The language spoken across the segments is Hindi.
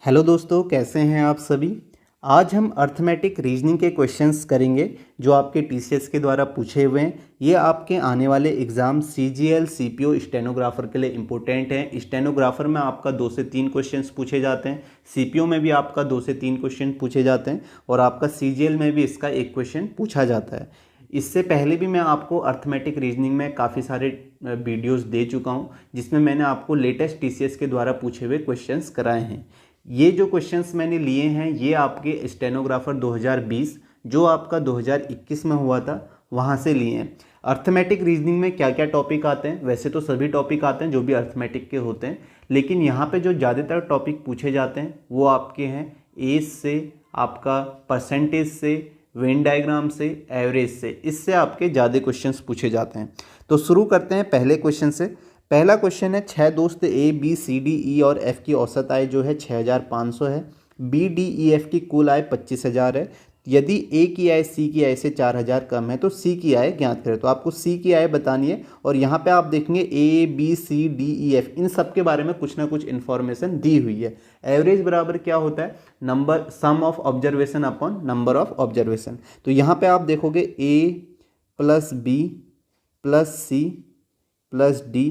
हेलो दोस्तों, कैसे हैं आप सभी। आज हम अर्थमेटिक रीजनिंग के क्वेश्चंस करेंगे जो आपके टीसीएस के द्वारा पूछे हुए हैं। ये आपके आने वाले एग्ज़ाम सीजीएल सीपीओ स्टेनोग्राफर के लिए इम्पोर्टेंट हैं। स्टेनोग्राफर में आपका 2 से 3 क्वेश्चंस पूछे जाते हैं, सीपीओ में भी आपका 2 से 3 क्वेश्चन पूछे जाते हैं और आपका सीजीएल में भी इसका एक क्वेश्चन पूछा जाता है। इससे पहले भी मैं आपको अर्थमेटिक रीजनिंग में काफ़ी सारे वीडियोज़ दे चुका हूँ जिसमें मैंने आपको लेटेस्ट टीसीएस के द्वारा पूछे हुए क्वेश्चंस कराए हैं। ये जो क्वेश्चंस मैंने लिए हैं ये आपके स्टेनोग्राफर 2020 जो आपका 2021 में हुआ था वहाँ से लिए हैं। अर्थमेटिक रीजनिंग में क्या क्या टॉपिक आते हैं, वैसे तो सभी टॉपिक आते हैं जो भी अर्थमेटिक के होते हैं, लेकिन यहाँ पे जो ज़्यादातर टॉपिक पूछे जाते हैं वो आपके हैं एज से, आपका परसेंटेज से, वेन डायग्राम से, एवरेज से। इससे आपके ज़्यादा क्वेश्चंस पूछे जाते हैं। तो शुरू करते हैं पहले क्वेश्चन से। पहला क्वेश्चन है 6 दोस्त ए बी सी डी ई और एफ की औसत आय जो है 6500 है। बी डी ई एफ की कुल आय 25,000 है। यदि ए की आय सी की आय से 4,000 कम है तो सी की आय ज्ञात करें। तो आपको सी की आय बतानी है और यहाँ पे आप देखेंगे A B C D E F इन सब के बारे में कुछ ना कुछ इन्फॉर्मेशन दी हुई है। एवरेज बराबर क्या होता है, number sum of observation upon number of observation. तो यहाँ पे आप देखोगे A plus B plus C plus D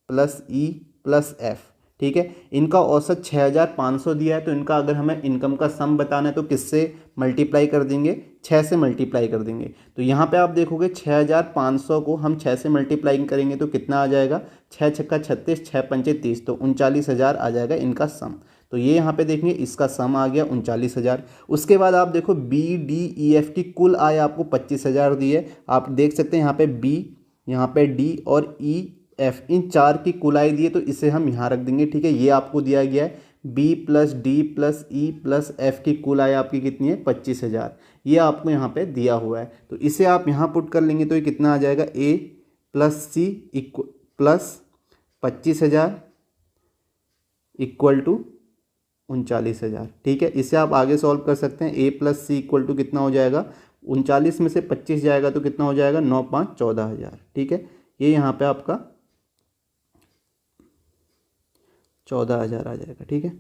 plus E plus F, ठीक है। इनका औसत 6500 दिया है तो इनका अगर हमें इनकम का सम बताना है तो किससे मल्टीप्लाई कर देंगे, 6 से मल्टीप्लाई कर देंगे। तो यहाँ पे आप देखोगे 6500 को हम 6 से मल्टीप्लाई करेंगे तो कितना आ जाएगा, 6 छक्का 36, 6 पंचे 30, तो 39,000 आ जाएगा इनका सम। तो ये यहाँ पे देखेंगे इसका सम आ गया 39,000। उसके बाद आप देखो बी डी ई एफ की कुल आय आपको 25,000 दी है। आप देख सकते हैं यहाँ पे बी, यहाँ पे डी और ई एफ इन चार की कुल आय दी है तो इसे हम यहाँ रख देंगे, ठीक है। ये आपको दिया गया है B plus D plus E plus F की कुल आय आपकी कितनी है 25,000। ये आपको यहाँ पे दिया हुआ है तो इसे आप यहाँ पुट कर लेंगे तो ये कितना आ जाएगा A plus C plus 25,000 equal to 39,000, ठीक है। इसे आप आगे सॉल्व कर सकते हैं। ए प्लस सी इक्वल टू कितना हो जाएगा, 39 में से 25 जाएगा तो कितना हो जाएगा 9 5 14,000, ठीक है। ये यहाँ पे आपका 14,000 आ जाएगा, ठीक है।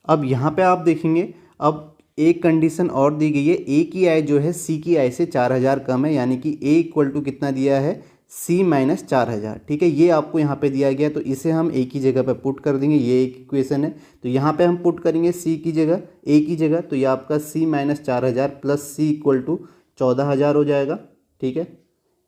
अब यहाँ पे आप देखेंगे अब एक कंडीशन और दी गई है, ए की आय जो है सी की आय से 4,000 कम है, यानी कि ए इक्वल टू कितना दिया है सी माइनस 4,000, ठीक है। ये आपको यहाँ पे दिया गया तो इसे हम ए की जगह पे पुट कर देंगे। ये एक इक्वेशन है तो यहाँ पे हम पुट करेंगे सी की जगह ए की जगह, तो ये आपका C minus 4,000 plus C equal to 14,000 हो जाएगा, ठीक है।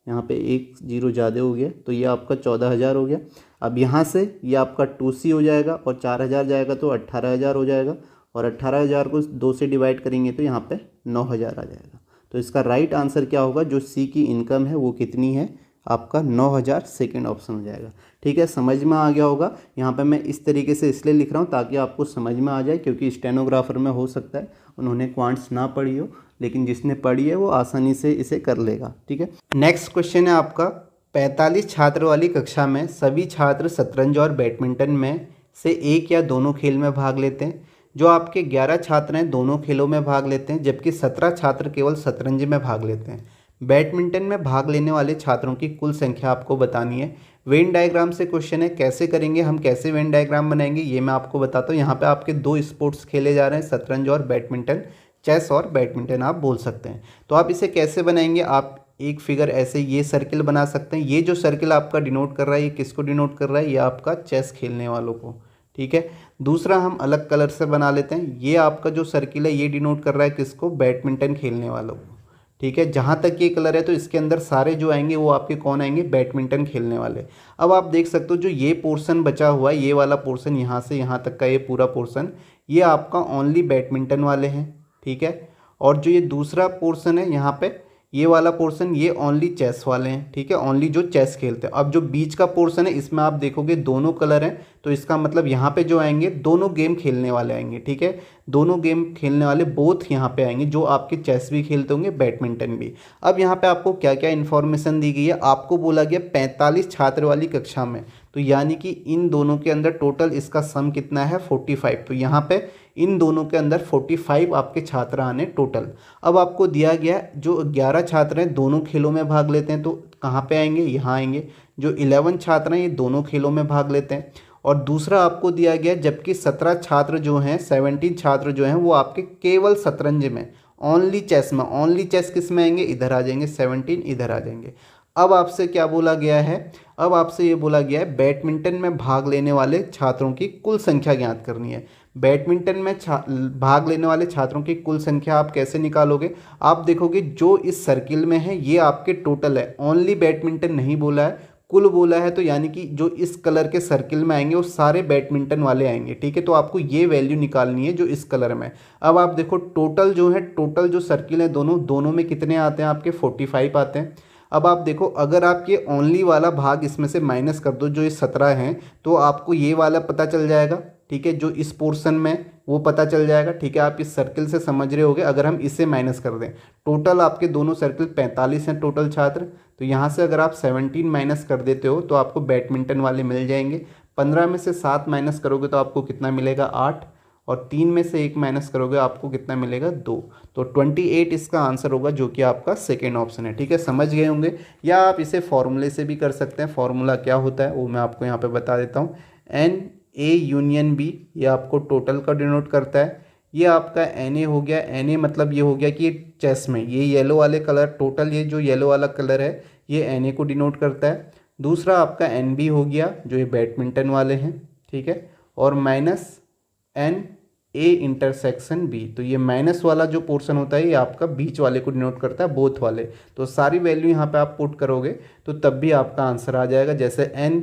यहाँ पे एक जीरो ज़्यादा हो गया तो ये आपका 14,000 हो गया। अब यहाँ से ये आपका 2C हो जाएगा और 4,000 जाएगा तो 18,000 हो जाएगा और 18,000 को 2 से डिवाइड करेंगे तो यहाँ पे 9,000 आ जाएगा। तो इसका राइट आंसर क्या होगा, जो सी की इनकम है वो कितनी है आपका 9,000, सेकेंड ऑप्शन हो जाएगा, ठीक है। समझ में आ गया होगा। यहाँ पे मैं इस तरीके से इसलिए लिख रहा हूँ ताकि आपको समझ में आ जाए, क्योंकि स्टेनोग्राफर में हो सकता है उन्होंने क्वांट्स ना पढ़ी हो, लेकिन जिसने पढ़ी है वो आसानी से इसे कर लेगा, ठीक है। नेक्स्ट क्वेश्चन है आपका 45 छात्र वाली कक्षा में सभी छात्र शतरंज और बैडमिंटन में से एक या दोनों खेल में भाग लेते हैं। जो आपके 11 छात्र हैं दोनों खेलों में भाग लेते हैं, जबकि 17 छात्र केवल शतरंज में भाग लेते हैं। बैडमिंटन में भाग लेने वाले छात्रों की कुल संख्या आपको बतानी है। वेन डायग्राम से क्वेश्चन है, कैसे करेंगे हम, कैसे वेन डायग्राम बनाएंगे ये मैं आपको बताता हूँ। यहाँ पे आपके 2 स्पोर्ट्स खेले जा रहे हैं, शतरंज और बैडमिंटन, चेस और बैडमिंटन आप बोल सकते हैं। तो आप इसे कैसे बनाएंगे, आप एक फिगर ऐसे ये सर्किल बना सकते हैं। ये जो सर्किल आपका डिनोट कर रहा है ये किसको डिनोट कर रहा है, ये आपका चेस खेलने वालों को, ठीक है। दूसरा हम अलग कलर से बना लेते हैं। ये आपका जो सर्किल है ये डिनोट कर रहा है किसको, बैडमिंटन खेलने वालों को, ठीक है। जहाँ तक ये कलर है तो इसके अंदर सारे जो आएंगे वो आपके कौन आएंगे, बैडमिंटन खेलने वाले। अब आप देख सकते हो जो ये पोर्शन बचा हुआ है, ये वाला पोर्शन यहाँ से यहाँ तक का ये पूरा पोर्शन, ये आपका ओनली बैडमिंटन वाले हैं, ठीक है। और जो ये दूसरा पोर्शन है यहाँ पे ये वाला पोर्शन, ये ओनली चेस वाले हैं, ठीक है, ओनली जो चेस खेलते हैं। अब जो बीच का पोर्शन है इसमें आप देखोगे दोनों कलर हैं, तो इसका मतलब यहाँ पे जो आएंगे दोनों गेम खेलने वाले आएंगे, ठीक है। दोनों गेम खेलने वाले बोथ यहाँ पे आएंगे, जो आपके चेस भी खेलते होंगे बैडमिंटन भी। अब यहाँ पे आपको क्या क्या इन्फॉर्मेशन दी गई है, आपको बोला गया 45 छात्र वाली कक्षा में, तो यानी कि इन दोनों के अंदर टोटल इसका सम कितना है 45। तो यहाँ पे इन दोनों के अंदर 45 आपके छात्र आने टोटल। अब आपको दिया गया जो 11 छात्र हैं दोनों खेलों में भाग लेते हैं तो कहाँ पे आएंगे, यहाँ आएंगे। जो 11 छात्र हैं ये दोनों खेलों में भाग लेते हैं और दूसरा आपको दिया गया जबकि 17 छात्र जो हैं 17 छात्र जो हैं वो आपके केवल शतरंज में, ओनली चेस में, ओनली चेस किस में आएंगे, इधर आ जाएंगे, 17 इधर आ जाएंगे। अब आपसे क्या बोला गया है, अब आपसे ये बोला गया है बैडमिंटन में भाग लेने वाले छात्रों की कुल संख्या ज्ञात करनी है। बैडमिंटन में भाग लेने वाले छात्रों की कुल संख्या आप कैसे निकालोगे, आप देखोगे जो इस सर्किल में है ये आपके टोटल है, ओनली बैडमिंटन नहीं बोला है, कुल बोला है, तो यानी कि जो इस कलर के सर्किल में आएंगे वो सारे बैडमिंटन वाले आएंगे, ठीक है। तो आपको ये वैल्यू निकालनी है जो इस कलर में। अब आप देखो टोटल जो है, टोटल जो सर्किल है दोनों में कितने आते हैं आपके 45 आते हैं। अब आप देखो अगर आप ये ओनली वाला भाग इसमें से माइनस कर दो जो ये 17 हैं, तो आपको ये वाला पता चल जाएगा, ठीक है, जो इस पोर्शन में वो पता चल जाएगा, ठीक है। आप इस सर्किल से समझ रहे होगे, अगर हम इसे माइनस कर दें, टोटल आपके दोनों सर्किल 45 हैं टोटल छात्र, तो यहाँ से अगर आप 17 माइनस कर देते हो तो आपको बैडमिंटन वाले मिल जाएंगे। 15 में से 7 माइनस करोगे तो आपको कितना मिलेगा 8, और 3 में से 1 माइनस करोगे आपको कितना मिलेगा 2, तो 28 इसका आंसर होगा जो कि आपका सेकेंड ऑप्शन है, ठीक है। समझ गए होंगे, या आप इसे फॉर्मूले से भी कर सकते हैं। फॉर्मूला क्या होता है वो मैं आपको यहाँ पे बता देता हूँ। एन ए यूनियन बी, ये आपको टोटल का डिनोट करता है। ये आपका एन ए हो गया, एन ए मतलब ये हो गया कि ये चेस में ये येलो वाले कलर, टोटल ये जो येलो वाला कलर है ये एन ए को डिनोट करता है। दूसरा आपका एन बी हो गया जो ये बैडमिंटन वाले हैं, ठीक है, और minus N A intersection B, तो ये माइनस वाला जो पोर्शन होता है ये आपका बीच वाले को डिनोट करता है, बोथ वाले। तो सारी वैल्यू यहाँ पे आप पुट करोगे तो तब भी आपका आंसर आ जाएगा। जैसे एन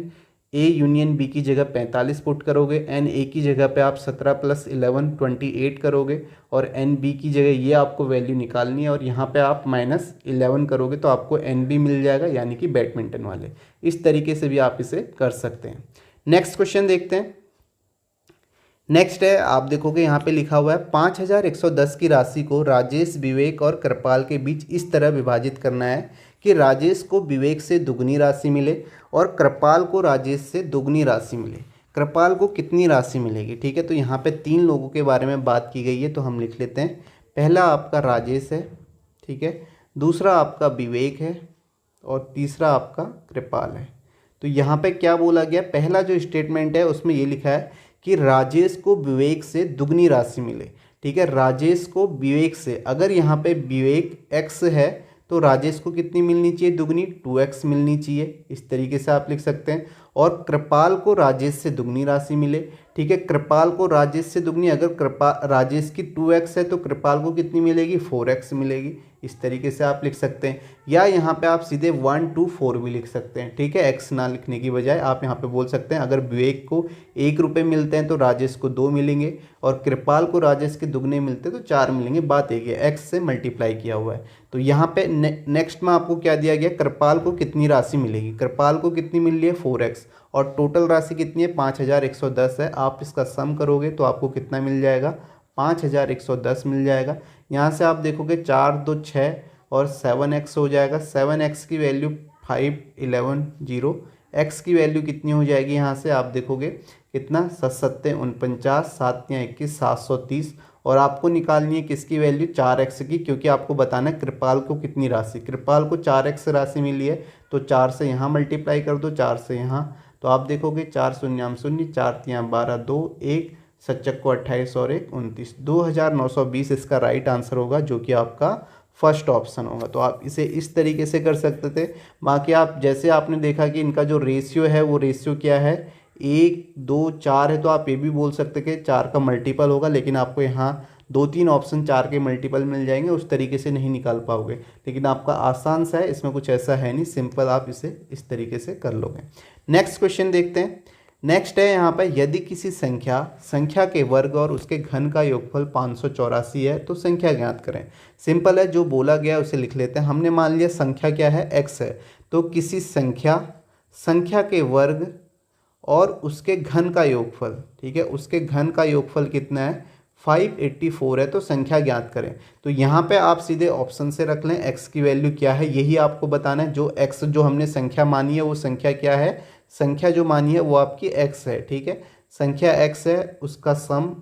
ए यूनियन बी की जगह 45 पुट करोगे, एन ए की जगह पे आप 17 + 11 28 करोगे, और एन बी की जगह ये आपको वैल्यू निकालनी है और यहाँ पे आप -11 करोगे तो आपको एन बी मिल जाएगा, यानी कि बैडमिंटन वाले। इस तरीके से भी आप इसे कर सकते हैं। नेक्स्ट क्वेश्चन देखते हैं। नेक्स्ट है, आप देखोगे यहाँ पे लिखा हुआ है 5110 की राशि को राजेश, विवेक और कृपाल के बीच इस तरह विभाजित करना है कि राजेश को विवेक से दुगनी राशि मिले और कृपाल को राजेश से दुगनी राशि मिले। कृपाल को कितनी राशि मिलेगी, ठीक है। तो यहाँ पे 3 लोगों के बारे में बात की गई है, तो हम लिख लेते हैं। पहला आपका राजेश है, ठीक है, दूसरा आपका विवेक है और तीसरा आपका कृपाल है। तो यहाँ पे क्या बोला गया, पहला जो स्टेटमेंट है उसमें ये लिखा है कि राजेश को विवेक से दुगनी राशि मिले, ठीक है। राजेश को विवेक से, अगर यहाँ पे विवेक x है तो राजेश को कितनी मिलनी चाहिए, दुगनी, 2x मिलनी चाहिए, इस तरीके से आप लिख सकते हैं। और कृपाल को राजेश से दुगनी राशि मिले, ठीक है। कृपाल को राजेश से दुगनी, अगर राजेश की 2x है तो कृपाल को कितनी मिलेगी, 4x मिलेगी, इस तरीके से आप लिख सकते हैं। या यहाँ पे आप सीधे 1 2 4 भी लिख सकते हैं, ठीक है। x ना लिखने की बजाय आप यहाँ पे बोल सकते हैं अगर विवेक को 1 रुपये मिलते हैं तो राजेश को 2 मिलेंगे, और कृपाल को राजेश के दुगने मिलते हैं तो 4 मिलेंगे। बात एक है, x से मल्टीप्लाई किया हुआ है। तो यहाँ पे नेक्स्ट में आपको क्या दिया गया, कृपाल को कितनी राशि मिलेगी, कृपाल को कितनी मिल रही है 4x, और टोटल राशि कितनी है 5110 है। आप इसका सम करोगे तो आपको कितना मिल जाएगा, 5110 मिल जाएगा। यहाँ से आप देखोगे 4 2 6 और 7x हो जाएगा। 7x की वैल्यू 5110, x की वैल्यू कितनी हो जाएगी, यहाँ से आप देखोगे कितना 7 7 49, 7 21, 730, और आपको निकालनी है किसकी वैल्यू, 4x की, क्योंकि आपको बताना है कृपाल को कितनी राशि, कृपाल को 4x राशि मिली है तो 4 से यहाँ मल्टीप्लाई कर दो, 4 से यहाँ, तो आप देखोगे 4 0 0, 4 3 12, 2 1, 7 को 28 और 1 29, 2920 इसका राइट आंसर होगा, जो कि आपका फर्स्ट ऑप्शन होगा। तो आप इसे इस तरीके से कर सकते थे। बाकी आप जैसे आपने देखा कि इनका जो रेशियो है वो रेशियो क्या है, 1 2 4 है, तो आप ये भी बोल सकते कि 4 का मल्टीपल होगा, लेकिन आपको यहाँ 2-3 ऑप्शन 4 के मल्टीपल मिल जाएंगे, उस तरीके से नहीं निकाल पाओगे। लेकिन आपका आसान सा है, इसमें कुछ ऐसा है नहीं, सिंपल आप इसे इस तरीके से कर लोगे। नेक्स्ट क्वेश्चन देखते हैं। नेक्स्ट है यहाँ पर, यदि किसी संख्या के वर्ग और उसके घन का योगफल 584 है तो संख्या ज्ञात करें। सिंपल है, जो बोला गया उसे लिख लेते हैं। हमने मान लिया संख्या क्या है, x है, तो किसी संख्या के वर्ग और उसके घन का योगफल, ठीक है, उसके घन का योगफल कितना है 584 है, तो संख्या ज्ञात करें। तो यहाँ पे आप सीधे ऑप्शन से रख लें, x की वैल्यू क्या है यही आपको बताना है। जो x जो हमने संख्या मानी है वो संख्या क्या है, संख्या जो मानी है वो आपकी x है, ठीक है। संख्या x है, उसका सम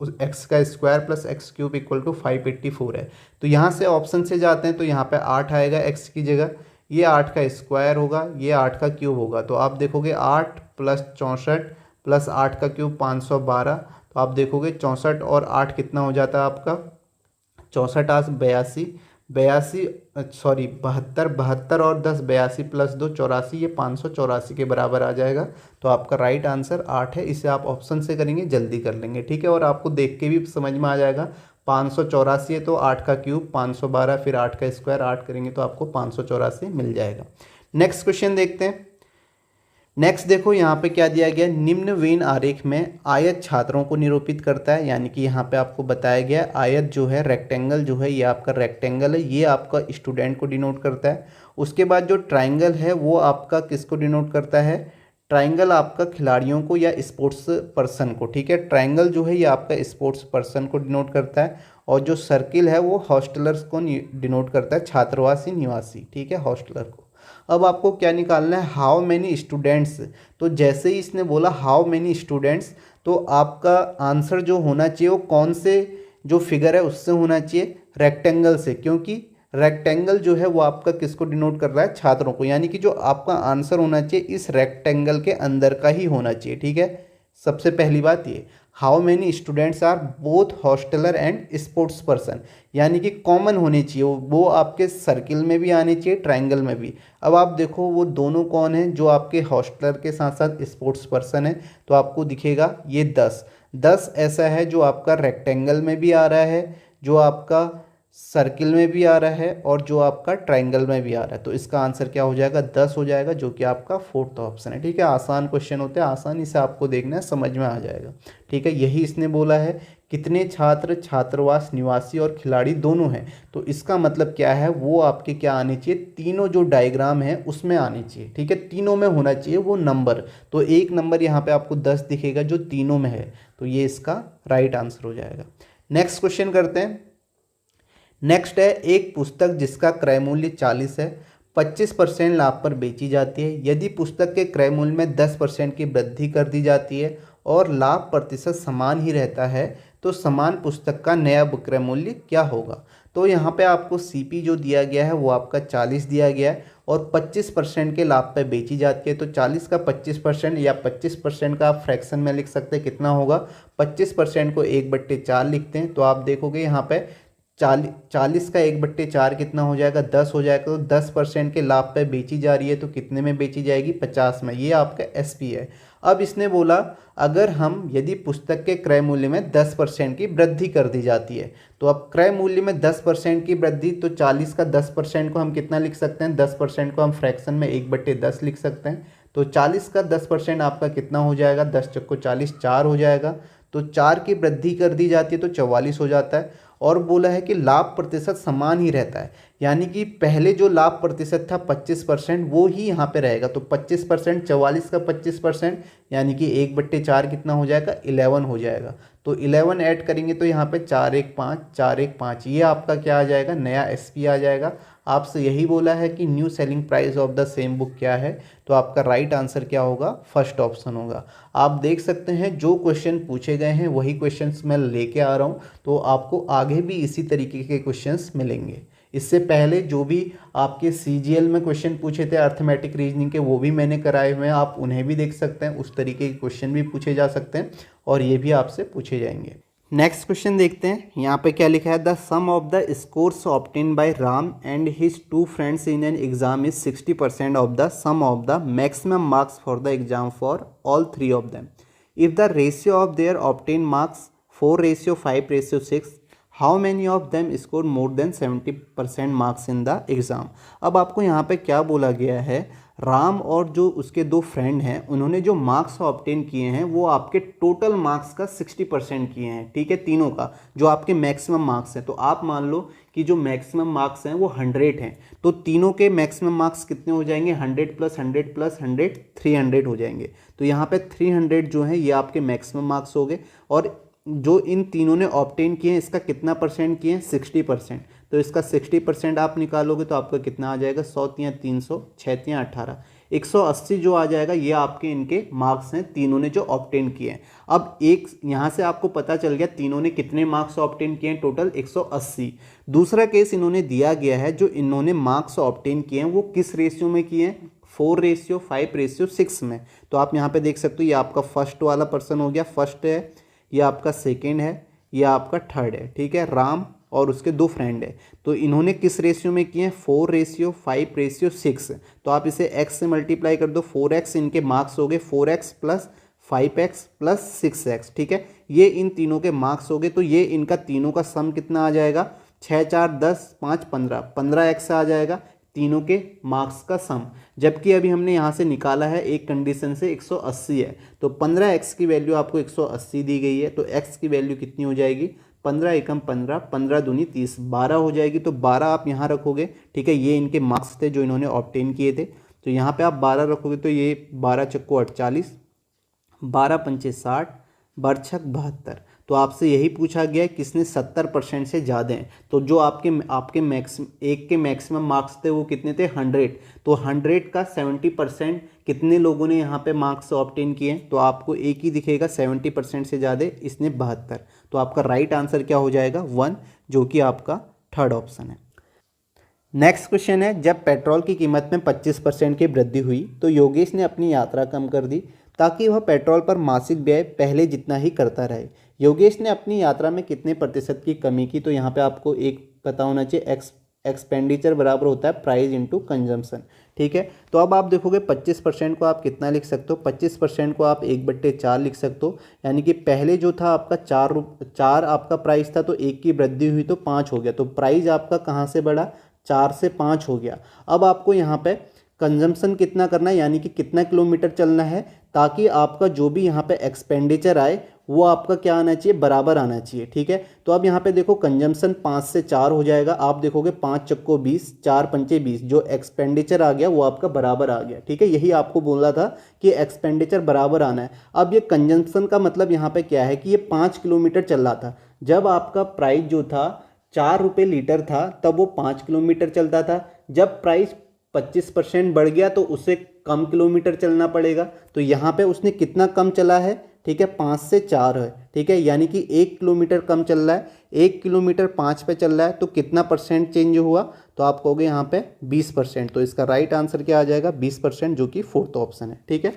उस x का square plus x cube equal to 584 है। तो यहाँ से ऑप्शन से जाते हैं तो यहाँ पे 8 आएगा x की जगह, ये 8 का स्क्वायर होगा, ये 8 का क्यूब होगा। तो आप देखोगे 8 + 64 प्लस 8 का क्यूब 512, तो आप देखोगे 64 और 8 कितना हो जाता है आपका 64 8 82, 82 सॉरी 72, 72 और 10 82 प्लस 2 84, ये 584 के बराबर आ जाएगा। तो आपका राइट आंसर 8 है। इसे आप ऑप्शन से करेंगे जल्दी कर लेंगे, ठीक है। और आपको देख के भी समझ में आ जाएगा 584 है तो 8 का क्यूब 512 फिर 8 का स्क्वायर 8 करेंगे तो आपको 584 मिल जाएगा। नेक्स्ट क्वेश्चन देखते हैं। नेक्स्ट देखो यहाँ पे क्या दिया गया, निम्न वेन आरेख में आयत छात्रों को निरूपित करता है, यानी कि यहाँ पे आपको बताया गया आयत जो है रेक्टेंगल जो है ये आपका रेक्टेंगल है, ये आपका स्टूडेंट को डिनोट करता है। उसके बाद जो ट्राइंगल है वो आपका किसको डिनोट करता है, ट्राइंगल आपका खिलाड़ियों को या स्पोर्ट्स पर्सन को, ठीक है। ट्राइंगल जो है ये आपका स्पोर्ट्स पर्सन को डिनोट करता है, और जो सर्किल है वो हॉस्टलर्स को डिनोट करता है, छात्रवासी निवासी, ठीक है, हॉस्टलर को। अब आपको क्या निकालना है, हाउ मैनी स्टूडेंट्स। तो जैसे ही इसने बोला हाउ मैनी स्टूडेंट्स, तो आपका आंसर जो होना चाहिए वो कौन से जो फिगर है उससे होना चाहिए, रेक्टेंगल से, क्योंकि रेक्टेंगल जो है वो आपका किसको डिनोट कर रहा है, छात्रों को, यानी कि जो आपका आंसर होना चाहिए इस रेक्टेंगल के अंदर का ही होना चाहिए, ठीक है। सबसे पहली बात ये, how many students are both hosteller and sports person, यानी कि कॉमन होने चाहिए, वो आपके सर्किल में भी आने चाहिए ट्राइंगल में भी। अब आप देखो वो दोनों कौन हैं, जो आपके हॉस्टलर के साथ साथ स्पोर्ट्स पर्सन है, तो आपको दिखेगा ये 10 ऐसा है जो आपका रेक्टेंगल में भी आ रहा है, जो आपका सर्किल में भी आ रहा है, और जो आपका ट्राइंगल में भी आ रहा है। तो इसका आंसर क्या हो जाएगा, 10 हो जाएगा, जो कि आपका फोर्थ ऑप्शन है, ठीक है। आसान क्वेश्चन होते हैं, आसानी से आपको देखना है, समझ में आ जाएगा, ठीक है। यही इसने बोला है कितने छात्र छात्रावास निवासी और खिलाड़ी दोनों हैं, तो इसका मतलब क्या है, वो आपके क्या आने चाहिए, तीनों जो डायग्राम है उसमें आने चाहिए, ठीक है। तीनों में होना चाहिए वो नंबर, तो एक नंबर यहाँ पे आपको 10 दिखेगा जो तीनों में है, तो ये इसका राइट आंसर हो जाएगा। नेक्स्ट क्वेश्चन करते हैं। नेक्स्ट है, एक पुस्तक जिसका क्रय मूल्य 40 है 25% लाभ पर बेची जाती है, यदि पुस्तक के क्रय मूल्य में 10% की वृद्धि कर दी जाती है और लाभ प्रतिशत समान ही रहता है, तो समान पुस्तक का नया विक्रय मूल्य क्या होगा। तो यहाँ पे आपको सीपी जो दिया गया है वो आपका 40 दिया गया है और 25% के लाभ पर बेची जाती है, तो 40 का 25% या 25% का आप फ्रैक्शन में लिख सकते हैं, कितना होगा, 25% को 1/4 लिखते हैं, तो आप देखोगे यहाँ पे 40 का 1/4 कितना हो जाएगा, 10 हो जाएगा। तो 10% के लाभ पे बेची जा रही है, तो कितने में बेची जाएगी, 50 में, ये आपका एसपी है। अब इसने बोला अगर हम यदि पुस्तक के क्रय मूल्य में 10% की वृद्धि कर दी जाती है, तो अब क्रय मूल्य में 10% की वृद्धि, तो 40 का 10% को हम कितना लिख सकते हैं, 10% को हम फ्रैक्शन में 1/10 लिख सकते हैं, तो 40 का 10% आपका कितना हो जाएगा, 10 चक्को 40 4 हो जाएगा, तो 4 की वृद्धि कर दी जाती है तो 44 हो जाता है। और बोला है कि लाभ प्रतिशत समान ही रहता है, यानी कि पहले जो लाभ प्रतिशत था 25% वो ही यहाँ पे रहेगा, तो 25%, 44 का 25%, यानी कि 1/4 कितना हो जाएगा, 11 हो जाएगा। तो 11 ऐड करेंगे तो यहाँ पे 4 1 5 4 1 5, ये आपका क्या आ जाएगा, नया एसपी आ जाएगा। आपसे यही बोला है कि new selling price of the same book क्या है, तो आपका राइट आंसर क्या होगा, फर्स्ट ऑप्शन होगा। आप देख सकते हैं जो क्वेश्चन पूछे गए हैं वही क्वेश्चंस मैं लेके आ रहा हूँ, तो आपको आगे भी इसी तरीके के क्वेश्चंस मिलेंगे। इससे पहले जो भी आपके सीजीएल में क्वेश्चन पूछे थे अर्थमेटिक रीजनिंग के, वो भी मैंने कराए हुए हैं, आप उन्हें भी देख सकते हैं, उस तरीके के क्वेश्चन भी पूछे जा सकते हैं और ये भी आपसे पूछे जाएंगे। नेक्स्ट क्वेश्चन देखते हैं, यहाँ पे क्या लिखा है, the sum of the scores obtain by Ram and his 2 friends in an exam is 60% of the sum of the maximum marks for the exam for all 3 of them. If the ratio of their obtain marks 4:5:6, how many of them score more than 70% marks in the exam. अब आपको यहाँ पे क्या बोला गया है, राम और जो उसके 2 फ्रेंड हैं उन्होंने जो मार्क्स ऑब्टेन किए हैं वो आपके टोटल मार्क्स का 60% किए हैं, ठीक है, तीनों का, जो आपके मैक्सिमम मार्क्स हैं। तो आप मान लो कि जो मैक्सिमम मार्क्स हैं वो 100 हैं, तो तीनों के मैक्सिमम मार्क्स कितने हो जाएंगे, 100 + 100 + 100 300 हो जाएंगे। तो यहाँ पे 300 जो है ये आपके मैक्सिमम मार्क्स हो गए, और जो इन तीनों ने ऑब्टेन किए हैं इसका कितना परसेंट किए हैं, 60%। तो इसका 60% आप निकालोगे तो आपका कितना आ जाएगा, 100 × 300 6 × 18 180 जो आ जाएगा, ये आपके इनके मार्क्स हैं तीनों ने जो ऑब्टेन किए हैं। अब एक यहाँ से आपको पता चल गया तीनों ने कितने मार्क्स ऑब्टेन किए हैं, टोटल 180। दूसरा केस इन्होंने दिया गया है, जो इन्होंने मार्क्स ऑब्टेन किए हैं वो किस रेशियो में किए हैं, 4:5:6 में। तो आप यहाँ पे देख सकते हो, ये आपका फर्स्ट वाला पर्सन हो गया, फर्स्ट है, ये आपका सेकेंड है, ये आपका थर्ड है, ठीक है, राम, और उसके 2 फ्रेंड है। तो इन्होंने किस रेशियो में किए हैं, 4:5:6। तो आप इसे x से मल्टीप्लाई कर दो, 4x इनके मार्क्स हो गए, 4x plus 5x plus 6x, ठीक है, ये इन तीनों के मार्क्स हो गए। तो ये इनका तीनों का सम कितना आ जाएगा, 6 4 10 5 15, 15x आ जाएगा तीनों के मार्क्स का सम। जबकि अभी हमने यहाँ से निकाला है एक कंडीशन से 180 है, तो 15x की वैल्यू आपको 180 दी गई है, तो x की वैल्यू कितनी हो जाएगी, 15 एकम 15, 15 दूनी 30, 12 हो जाएगी। तो 12 आप यहाँ रखोगे, ठीक है, ये इनके मार्क्स थे जो इन्होंने ऑब्टेन किए थे, तो यहाँ पे आप 12 रखोगे, तो ये 12 चक्को 48, 12 पंचे 60, बरछक 72। तो आपसे यही पूछा गया है किसने 70% से ज़्यादा हैं। तो जो आपके एक के मैक्सिमम मार्क्स थे वो कितने थे, 100। तो 100 का 70% कितने लोगों ने यहाँ पे मार्क्स ऑब्टेन किए हैं, तो आपको एक ही दिखेगा 70% से ज़्यादा, इसने 72। तो आपका राइट आंसर क्या हो जाएगा, 1, जो कि आपका थर्ड ऑप्शन है। नेक्स्ट क्वेश्चन है, जब पेट्रोल की कीमत में 25% की वृद्धि हुई तो योगेश ने अपनी यात्रा कम कर दी ताकि वह पेट्रोल पर मासिक व्यय पहले जितना ही करता रहे। योगेश ने अपनी यात्रा में कितने प्रतिशत की कमी की। तो यहाँ पे आपको एक पता होना चाहिए, एक्सपेंडिचर बराबर होता है प्राइस इंटू कंजम्पशन, ठीक है। तो अब आप देखोगे 25% को आप कितना लिख सकते हो, 25% को आप 1/4 लिख सकते हो, यानी कि पहले जो था आपका 4 आपका प्राइस था, तो 1 की वृद्धि हुई तो 5 हो गया, तो प्राइस आपका कहाँ से बढ़ा, 4 से 5 हो गया। अब आपको यहाँ पे कंजम्पशन कितना करना है, यानी कि कितना किलोमीटर चलना है, ताकि आपका जो भी यहाँ पे एक्सपेंडिचर आए वो आपका क्या आना चाहिए, बराबर आना चाहिए, ठीक है। तो अब यहाँ पे देखो कंजम्पशन 5 से 4 हो जाएगा, आप देखोगे 5 चक्को 20, 4 पंचे 20, जो एक्सपेंडिचर आ गया वो आपका बराबर आ गया, ठीक है। यही आपको बोलना था कि एक्सपेंडिचर बराबर आना है। अब ये कंजम्पशन का मतलब यहाँ पे क्या है कि ये 5 किलोमीटर चल रहा था। जब आपका प्राइस जो था 4 रुपये लीटर था तब वो 5 किलोमीटर चलता था। जब प्राइस 25% बढ़ गया तो उसे कम किलोमीटर चलना पड़ेगा। तो यहाँ पे उसने कितना कम चला है, ठीक है, 5 से 4 है, ठीक है, यानी कि 1 किलोमीटर कम चल रहा है। 1 किलोमीटर 5 पे चल रहा है तो कितना परसेंट चेंज हुआ, तो आप कहोगे यहाँ पे 20%। तो इसका राइट आंसर क्या आ जाएगा, 20%, जो कि फोर्थ ऑप्शन है, ठीक है।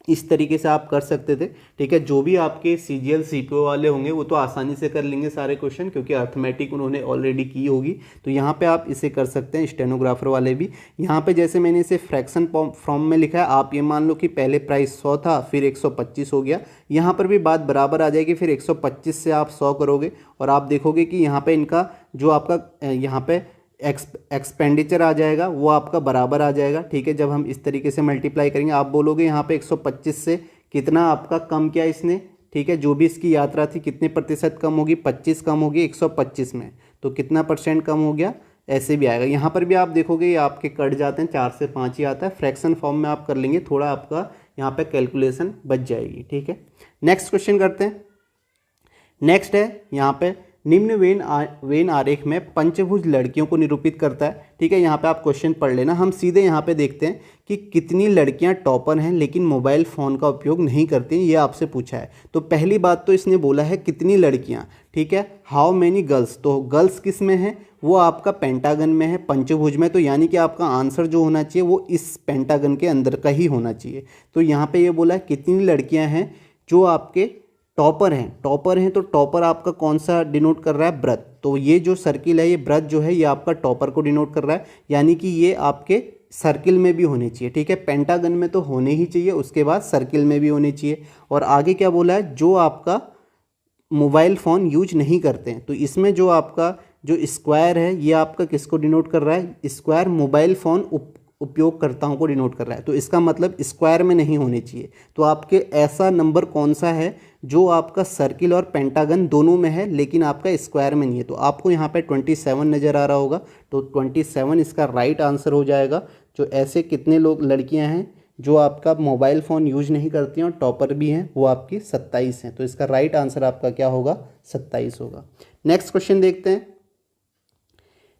इस तरीके से आप कर सकते थे, ठीक है। जो भी आपके CGL CPO वाले होंगे वो तो आसानी से कर लेंगे सारे क्वेश्चन, क्योंकि अर्थमेटिक उन्होंने ऑलरेडी की होगी। तो यहाँ पे आप इसे कर सकते हैं, स्टेनोग्राफर वाले भी। यहाँ पे जैसे मैंने इसे फ्रैक्शन फॉर्म में लिखा है, आप ये मान लो कि पहले प्राइस 100 था, फिर 125 हो गया। यहाँ पर भी बात बराबर आ जाएगी, फिर 125 से आप 100 करोगे और आप देखोगे कि यहाँ पर इनका जो आपका यहाँ पर एक्सपेंडिचर आ जाएगा वो आपका बराबर आ जाएगा, ठीक है। जब हम इस तरीके से मल्टीप्लाई करेंगे, आप बोलोगे यहाँ पे 125 से कितना आपका कम किया इसने, ठीक है, जो भी इसकी यात्रा थी कितने प्रतिशत कम होगी, 25 कम होगी 125 में, तो कितना परसेंट कम हो गया, ऐसे भी आएगा। यहाँ पर भी आप देखोगे ये आपके कट जाते हैं, 4 से 5 ही आता है। फ्रैक्शन फॉर्म में आप कर लेंगे, थोड़ा आपका यहाँ पे कैलकुलेशन बच जाएगी, ठीक है। नेक्स्ट क्वेश्चन करते हैं। नेक्स्ट है यहाँ पे, निम्न वेन आरेख में पंचभुज लड़कियों को निरूपित करता है, ठीक है। यहाँ पे आप क्वेश्चन पढ़ लेना। हम सीधे यहाँ पे देखते हैं कि कितनी लड़कियाँ टॉपर हैं लेकिन मोबाइल फ़ोन का उपयोग नहीं करती, ये आपसे पूछा है। तो पहली बात तो इसने बोला है कितनी लड़कियाँ, ठीक है, हाउ मैनी गर्ल्स। तो गर्ल्स किस में है, वो आपका पेंटागन में है, पंचभुज में। तो यानी कि आपका आंसर जो होना चाहिए वो इस पेंटागन के अंदर का ही होना चाहिए। तो यहाँ पर ये बोला है कितनी लड़कियाँ हैं जो आपके टॉपर हैं। तो टॉपर आपका कौन सा डिनोट कर रहा है, व्रत। तो ये जो सर्किल है, ये व्रत जो है ये आपका टॉपर को डिनोट कर रहा है, यानी कि ये आपके सर्किल में भी होने चाहिए, ठीक है। पेंटागन में तो होने ही चाहिए, उसके बाद सर्किल में भी होने चाहिए। और आगे क्या बोला है, जो आपका मोबाइल फ़ोन यूज नहीं करते हैं। तो इसमें जो आपका जो स्क्वायर है ये आपका किसको डिनोट कर रहा है, स्क्वायर मोबाइल फ़ोन उपयोगकर्ताओं को डिनोट कर रहा है। तो इसका मतलब स्क्वायर में नहीं होने चाहिए। तो आपके ऐसा नंबर कौन सा है जो आपका सर्किल और पेंटागन दोनों में है लेकिन आपका स्क्वायर में नहीं है। तो आपको यहाँ पे 27 नज़र आ रहा होगा, तो 27 इसका राइट आंसर हो जाएगा। जो ऐसे कितने लोग लड़कियाँ हैं जो आपका मोबाइल फ़ोन यूज नहीं करती हैं और टॉपर भी हैं, वो आपकी 27 हैं। तो इसका राइट आंसर आपका क्या होगा, 27 होगा। नेक्स्ट क्वेश्चन देखते हैं।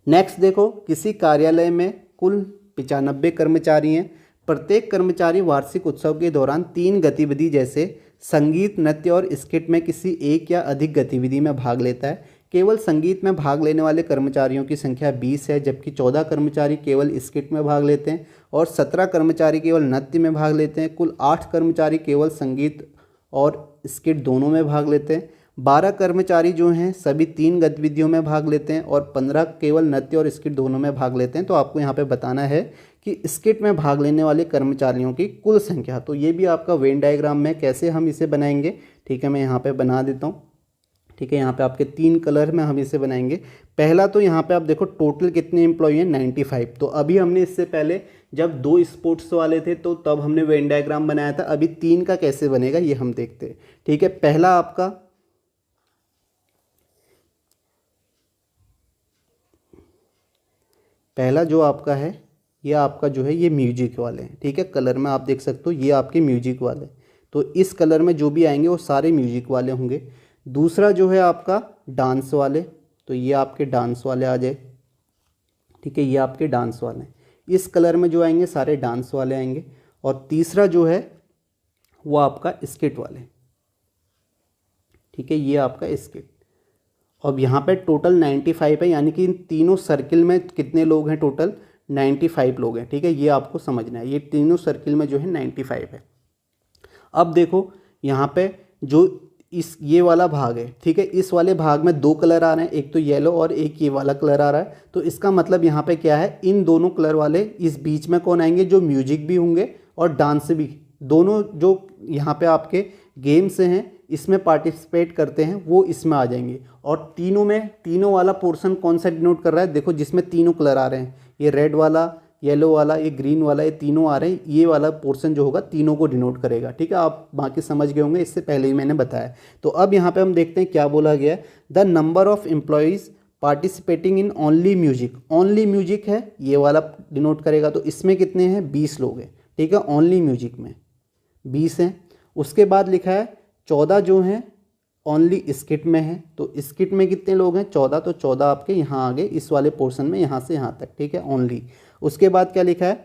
नेक्स्ट देखो, किसी कार्यालय में कुल 95 कर्मचारी हैं। प्रत्येक कर्मचारी वार्षिक उत्सव के दौरान 3 गतिविधि जैसे संगीत, नृत्य और स्किट में किसी एक या अधिक गतिविधि में भाग लेता है। केवल संगीत में भाग लेने वाले कर्मचारियों की संख्या 20 है, जबकि 14 कर्मचारी केवल स्किट में भाग लेते हैं और 17 कर्मचारी केवल नृत्य में भाग लेते हैं। कुल 8 कर्मचारी केवल संगीत और स्किट दोनों में भाग लेते हैं। 12 कर्मचारी जो हैं सभी 3 गतिविधियों में भाग लेते हैं और 15 केवल नृत्य और स्किट दोनों में भाग लेते हैं। तो आपको यहाँ पे बताना है कि स्किट में भाग लेने वाले कर्मचारियों की कुल संख्या। तो ये भी आपका वेन डायग्राम में कैसे हम इसे बनाएंगे, ठीक है, मैं यहाँ पे बना देता हूँ। ठीक है, यहाँ पे आपके 3 कलर में हम इसे बनाएंगे। पहला तो यहाँ पे आप देखो टोटल कितने एम्प्लॉई हैं, 95। तो अभी हमने इससे पहले जब 2 स्पोर्ट्स वाले थे तो तब हमने वेन डायग्राम बनाया था। अभी 3 का कैसे बनेगा ये हम देखते हैं। ठीक है, पहला जो आपका है ये आपका जो है ये म्यूजिक वाले हैं। ठीक है, कलर में आप देख सकते हो ये आपके म्यूजिक वाले, तो इस कलर में जो भी आएंगे वो सारे म्यूजिक वाले होंगे। दूसरा जो है आपका डांस वाले, तो ये आपके डांस वाले आ जाए। ठीक है, ये आपके डांस वाले हैं। इस कलर में जो आएंगे सारे डांस वाले आएंगे। और तीसरा जो है वो आपका स्किट वाले। ठीक है, ये आपका स्किट। अब यहाँ पे टोटल 95 है, यानी कि इन तीनों सर्किल में कितने लोग हैं, टोटल 95 लोग हैं। ठीक है, ये आपको समझना है, ये तीनों सर्किल में जो है 95 है। अब देखो यहाँ पे जो ये वाला भाग है, ठीक है, इस वाले भाग में 2 कलर आ रहे हैं, एक तो येलो और एक ये वाला कलर आ रहा है। तो इसका मतलब यहाँ पे क्या है, इन दोनों कलर वाले इस बीच में कौन आएंगे, जो म्यूजिक भी होंगे और डांस भी, दोनों जो यहाँ पे आपके गेम्स हैं इसमें पार्टिसिपेट करते हैं वो इसमें आ जाएंगे। और तीनों वाला पोर्शन कौन सा डिनोट कर रहा है, देखो जिसमें तीनों कलर आ रहे हैं, ये रेड वाला, येलो वाला, ये ग्रीन वाला, ये तीनों आ रहे हैं, ये वाला पोर्शन जो होगा तीनों को डिनोट करेगा। ठीक है, आप बाकी समझ गए होंगे, इससे पहले ही मैंने बताया। तो अब यहाँ पे हम देखते हैं क्या बोला गया है। The number of employees participating in only music, only music है ये वाला डिनोट करेगा। तो इसमें कितने हैं, 20 लोग हैं। ठीक है, ओनली म्यूजिक में 20 हैं। उसके बाद लिखा है 14 जो हैं ओनली स्किट में है। तो स्किट में कितने लोग हैं, 14। तो 14 आपके यहाँ आगे इस वाले पोर्शन में, यहाँ से यहाँ तक। ठीक है, ओनली। उसके बाद क्या लिखा है,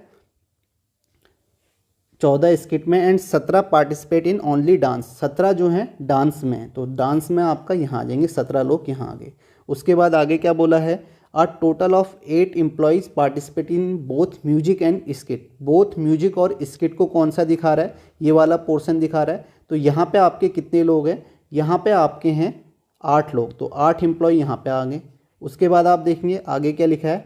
14 स्किट में and 17 participate in only dance, 17 जो हैं डांस में। तो डांस में आपका यहाँ आ जाएंगे 17 लोग यहाँ आगे। उसके बाद आगे क्या बोला है, a total of 8 employees participate in both music and skit. Both music और स्किट को कौन सा दिखा रहा है, ये वाला पोर्शन दिखा रहा है। तो यहाँ पे आपके कितने लोग हैं, यहाँ पे आपके हैं 8 लोग। तो 8 एम्प्लॉय यहाँ पे आ गए। उसके बाद आप देखेंगे आगे क्या लिखा है,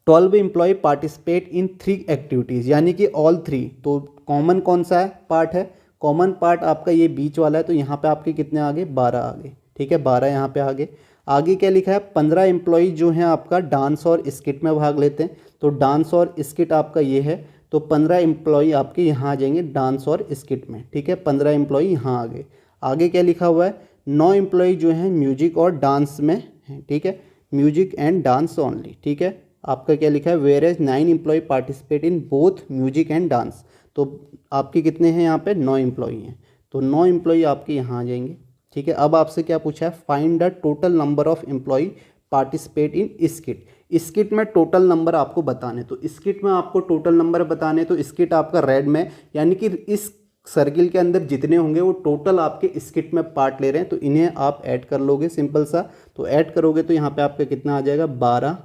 12 एम्प्लॉय पार्टिसिपेट इन 3 एक्टिविटीज़, यानी कि ऑल 3। तो कॉमन कौन सा है पार्ट है, कॉमन पार्ट आपका ये बीच वाला है। तो यहाँ पे आपके कितने आ गए, 12 आ गए। ठीक है, 12 यहाँ पे आ गए। आगे क्या लिखा है, 15 एम्प्लॉय जो हैं आपका डांस और स्किट में भाग लेते हैं। तो डांस और स्किट आपका ये है, तो 15 एम्प्लॉय आपके यहाँ आ जाएंगे डांस और स्किट में। ठीक है, 15 एम्प्लॉय यहाँ आ गए। आगे क्या लिखा हुआ है, 9 एम्प्लॉय जो हैं म्यूजिक और डांस में हैं। ठीक है, म्यूजिक एंड डांस ओनली। ठीक है, आपका क्या लिखा है, whereas 9 employ participate in both music and dance. तो आपके कितने हैं यहाँ पे, 9 एम्प्लॉय हैं। तो 9 एम्प्लॉय आपके यहाँ आ जाएंगे। ठीक है, अब आपसे क्या पूछा है, find the total number of employ participate in skit. Skit में टोटल नंबर आपको बताने, तो स्किट में आपको टोटल नंबर बताने। तो स्किट आपका रेड में, यानी कि इस सर्किल के अंदर जितने होंगे वो टोटल आपके स्किट में पार्ट ले रहे हैं। तो इन्हें आप ऐड कर लोगे, सिंपल सा। तो ऐड करोगे तो यहाँ पे आपका कितना आ जाएगा, 12,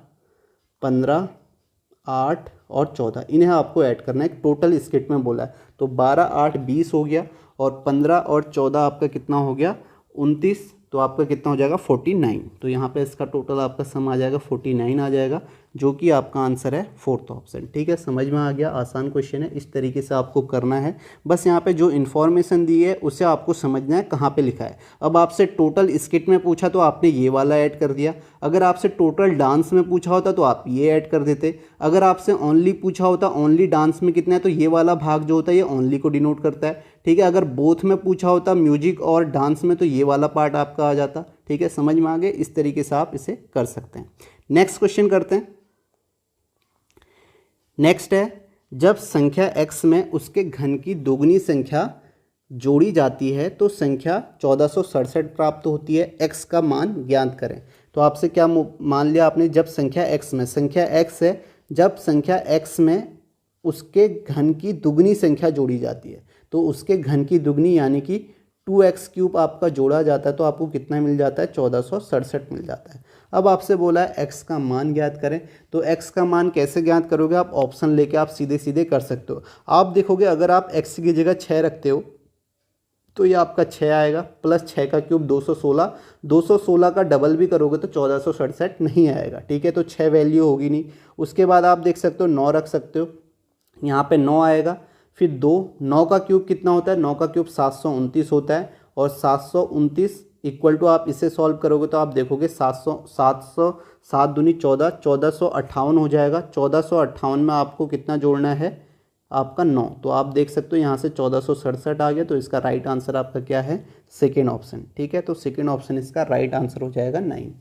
15, 8 और 14। इन्हें आपको ऐड करना है, टोटल स्किट में बोला है। तो 12, 8, 20 हो गया, और 15 और 14 आपका कितना हो गया, 29। तो आपका कितना हो जाएगा, 49। तो यहाँ पे इसका टोटल आपका सम आ जाएगा 49 आ जाएगा, जो कि आपका आंसर है 4th ऑप्शन। ठीक है, समझ में आ गया, आसान क्वेश्चन है, इस तरीके से आपको करना है। बस यहाँ पे जो इन्फॉर्मेशन दी है उसे आपको समझना है कहाँ पे लिखा है। अब आपसे टोटल स्किट में पूछा तो आपने ये वाला ऐड कर दिया। अगर आपसे टोटल डांस में पूछा होता तो आप ये ऐड कर देते। अगर आपसे ओनली पूछा होता, ओनली डांस में कितना है, तो ये वाला भाग जो होता है ये ओनली को डिनोट करता है। ठीक है, अगर बोथ में पूछा होता म्यूजिक और डांस में, तो ये वाला पार्ट आपका आ जाता। ठीक है, समझ में आ गए, इस तरीके से आप इसे कर सकते हैं। नेक्स्ट क्वेश्चन करते हैं। नेक्स्ट है, जब संख्या x में उसके घन की दोगुनी संख्या जोड़ी जाती है तो संख्या 1467 प्राप्त होती है। x का मान ज्ञात करें। तो आपसे क्या मान लिया आपने, जब संख्या x में, संख्या x है, जब संख्या x में उसके घन की दुगनी संख्या जोड़ी जाती है, तो उसके घन की दुगनी यानी कि 2x³ आपका जोड़ा जाता है तो आपको कितना मिल जाता है, 1467 मिल जाता है। अब आपसे बोला है x का मान ज्ञात करें, तो x का मान कैसे ज्ञात करोगे, आप ऑप्शन लेके आप सीधे सीधे कर सकते हो। आप देखोगे अगर आप x की जगह 6 रखते हो तो ये आपका 6 आएगा, प्लस 6 का क्यूब 216, 216 का डबल भी करोगे तो 1467 नहीं आएगा, ठीक है। तो 6 वैल्यू होगी नहीं। उसके बाद आप देख सकते हो 9 रख सकते हो, यहाँ पे 9 आएगा, फिर 2, 9 का क्यूब कितना होता है, 9 का क्यूब 729 होता है, और 729 इक्वल टू आप इसे सॉल्व करोगे तो आप देखोगे 7 दूनी 14, 1458 हो जाएगा। 1458 में आपको कितना जोड़ना है, आपका 9। तो आप देख सकते हो यहाँ से 1467 आ गया, तो इसका राइट आंसर आपका क्या है, सेकेंड ऑप्शन, ठीक है। तो सेकेंड ऑप्शन इसका राइट आंसर हो जाएगा 9।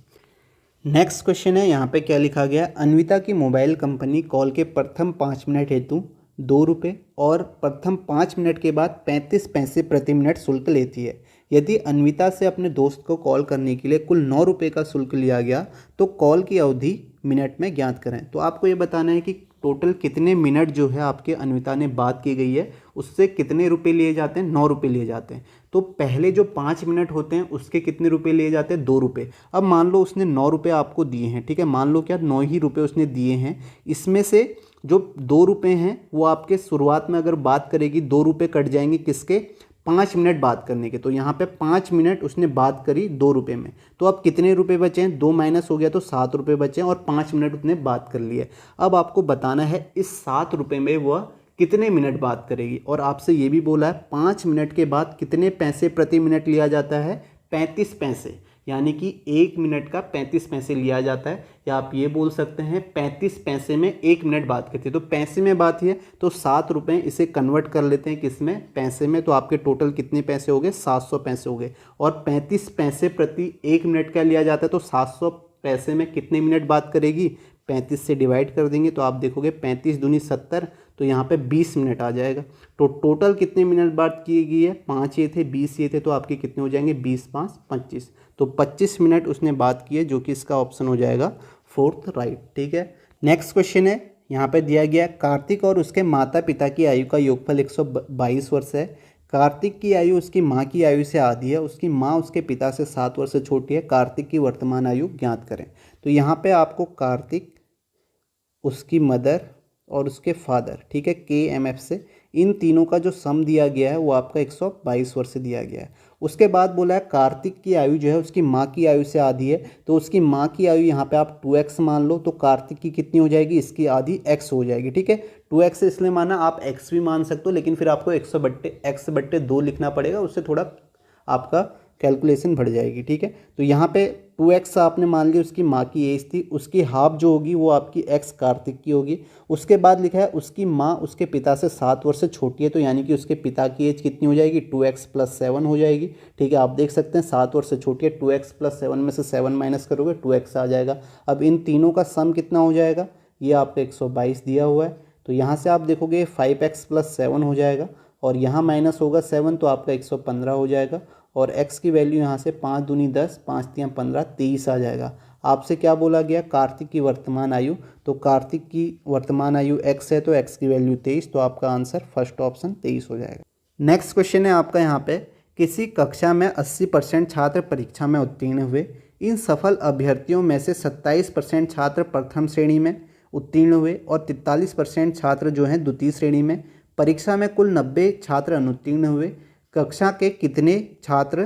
नेक्स्ट क्वेश्चन है, यहाँ पे क्या लिखा गया है, अन्विता की मोबाइल कंपनी कॉल के प्रथम 5 मिनट हेतु 2 रुपये और प्रथम 5 मिनट के बाद 35 पैसे प्रति मिनट शुल्क लेती है। यदि अन्विता से अपने दोस्त को कॉल करने के लिए कुल 9 रुपये का शुल्क लिया गया तो कॉल की अवधि मिनट में ज्ञात करें। तो आपको ये बताना है कि टोटल कितने मिनट जो है आपके अन्विता ने बात की गई है, उससे कितने रुपए लिए जाते हैं, 9 रुपये लिए जाते हैं। तो पहले जो 5 मिनट होते हैं उसके कितने रुपए लिए जाते हैं, 2 रुपये। अब मान लो उसने 9 रुपये आपको दिए हैं, ठीक है, मान लो क्या 9 ही रुपये उसने दिए हैं, इसमें से जो 2 रुपये हैं वो आपके शुरुआत में अगर बात करेगी 2 रुपये कट जाएंगे किसके, 5 मिनट बात करने के। तो यहाँ पे 5 मिनट उसने बात करी 2 रुपये में, तो अब कितने रुपए बचे हैं, 2 माइनस हो गया तो 7 रुपये बचे हैं, और 5 मिनट उसने बात कर ली है। अब आपको बताना है इस 7 रुपये में वह कितने मिनट बात करेगी, और आपसे ये भी बोला है 5 मिनट के बाद कितने पैसे प्रति मिनट लिया जाता है, 35 पैसे, यानी कि 1 मिनट का 35 पैसे लिया जाता है। या आप ये बोल सकते हैं 35 पैसे में 1 मिनट बात करती है। तो पैसे में बात है तो 7 रुपये, इसे कन्वर्ट कर लेते हैं किस में, पैसे में। तो आपके टोटल कितने पैसे हो गए, 700 पैसे हो गए। और 35 पैसे प्रति 1 मिनट का लिया जाता है, तो 700 पैसे में कितने मिनट बात करेगी, 35 से डिवाइड कर देंगे तो आप देखोगे 35 दूनी 70, तो यहाँ पे 20 मिनट आ जाएगा। तो टोटल कितने मिनट बात की गई है, 5 ये थे, 20 ये थे, तो आपके कितने हो जाएंगे, 20 5 25, तो 25 मिनट उसने बात की है, जो कि इसका ऑप्शन हो जाएगा 4th राइट, ठीक है। नेक्स्ट क्वेश्चन है, यहाँ पे दिया गया कार्तिक और उसके माता पिता की आयु का योगफल 122 वर्ष है। कार्तिक की आयु उसकी माँ की आयु से आधी है, उसकी माँ उसके पिता से 7 वर्ष से छोटी है। कार्तिक की वर्तमान आयु ज्ञात करें। तो यहाँ पे आपको कार्तिक, उसकी मदर और उसके फादर, ठीक है, KMF से, इन तीनों का जो सम दिया गया है वो आपका 122 वर्ष से दिया गया है। उसके बाद बोला है कार्तिक की आयु जो है उसकी माँ की आयु से आधी है, तो उसकी माँ की आयु यहाँ पे आप 2x मान लो, तो कार्तिक की कितनी हो जाएगी, इसकी आधी x हो जाएगी, ठीक है। 2x इसलिए माना, आप x भी मान सकते हो, लेकिन फिर आपको x/2 लिखना पड़ेगा, उससे थोड़ा आपका कैलकुलेशन बढ़ जाएगी, ठीक है। तो यहाँ पे 2x आपने मान लिया, उसकी माँ की एज थी, उसकी हाफ जो होगी वो आपकी x कार्तिक की होगी। उसके बाद लिखा है उसकी माँ उसके पिता से 7 वर्ष से छोटी है, तो यानी कि उसके पिता की एज कितनी हो जाएगी, 2x + 7 हो जाएगी, ठीक है। आप देख सकते हैं 7 वर्ष से छोटी है, 2x + 7 में से 7 माइनस करोगे 2x आ जाएगा। अब इन तीनों का सम कितना हो जाएगा, ये आपका 122 दिया हुआ है, तो यहाँ से आप देखोगे 5x + 7 हो जाएगा, और यहाँ माइनस होगा 7, तो आपका 115 हो जाएगा। और x की वैल्यू यहाँ से 5 दूनी 10, 5 3 15, 23 आ जाएगा। आपसे क्या बोला गया, कार्तिक की वर्तमान आयु, तो कार्तिक की वर्तमान आयु x है, तो x की वैल्यू 23, तो आपका आंसर फर्स्ट ऑप्शन 23 हो जाएगा। नेक्स्ट क्वेश्चन है आपका यहाँ पे, किसी कक्षा में 80% छात्र परीक्षा में उत्तीर्ण हुए। इन सफल अभ्यर्थियों में से 27% छात्र प्रथम श्रेणी में उत्तीर्ण हुए और 43% छात्र जो हैं द्वितीय श्रेणी में। परीक्षा में कुल 90 छात्र अनुत्तीर्ण हुए। कक्षा के कितने छात्र